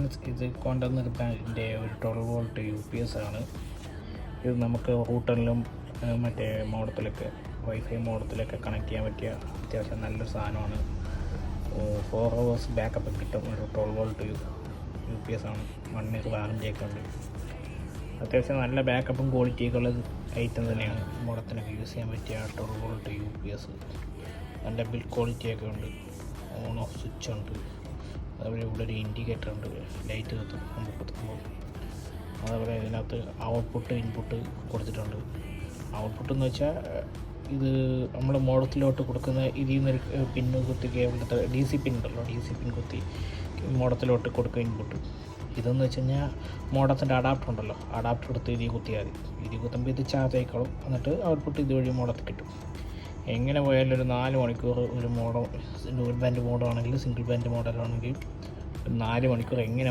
Friends, ഇത് കൊണ്ടുവന്നിരുന്നതിൻ്റെ ഒരു 12 volt UPS ആണ്. ഇത് നമുക്ക് റൂട്ടറിലും മറ്റേ മോഡത്തിലൊക്കെ വൈഫൈ മോഡത്തിലൊക്കെ കണക്ട് ചെയ്യാൻ പറ്റിയ അത്യാവശ്യം നല്ലൊരു സാധനമാണ്. 4 hours ബാക്കപ്പ് കിട്ടും. ഒരു 12 വോൾട്ട് UPS ആണ്. 1 year വാറൻറ്റിയൊക്കെ ഉണ്ട്. അത്യാവശ്യം നല്ല ബാക്കപ്പും ക്വാളിറ്റിയൊക്കെ ഉള്ള ഐറ്റം തന്നെയാണ്. മോഡത്തിനൊക്കെ യൂസ് ചെയ്യാൻ പറ്റിയ 12 വോൾട്ട് UPS. നല്ല ബിൽഡ് ക്വാളിറ്റിയൊക്കെ ഉണ്ട്. ഓൺ ഓഫ് സ്വിച്ച് ഉണ്ട്. അതുപോലെ ഇവിടെ ഒരു ഇൻഡിക്കേറ്റർ ഉണ്ട്, ലൈറ്റ് കത്തുമ്പോൾ. അതുപോലെ ഇതിനകത്ത് ഔട്ട്പുട്ട് ഇൻപുട്ട് കൊടുത്തിട്ടുണ്ട്. ഔട്ട്പുട്ട് എന്ന് വെച്ചാൽ ഇത് നമ്മൾ മോഡത്തിലോട്ട് കൊടുക്കുന്ന ഇതിൽ നിന്നൊരു പിന്ന് കുത്തി കേബിളത്തെ DC പിൻ ഉണ്ടല്ലോ, DC പിൻ കുത്തി മോഡത്തിലോട്ട് കൊടുക്കുക ഇൻപുട്ട്. ഇതെന്ന് വെച്ച് കഴിഞ്ഞാൽ മോഡത്തിൻ്റെ അഡാപ്റ്റർ ഉണ്ടല്ലോ, അഡാപ്റ്റർ എടുത്ത് ഇതിൽ കുത്തിയാൽ മതി. ഇതിൽ കുത്തുമ്പോൾ ഇത് ചാർജ് ആയിക്കോളും. എന്നിട്ട് ഔട്ട്പുട്ട് ഇതുവഴി മോഡത്തിൽ കിട്ടും. എങ്ങനെ പോയാലും ഒരു 4 മണിക്കൂർ ഒരു മോഡൽ ഡുവൽ ബാൻഡ് മോഡാണെങ്കിൽ, സിംഗിൾ ബാൻഡ് മോഡലാണെങ്കിൽ 4 മണിക്കൂർ എങ്ങനെ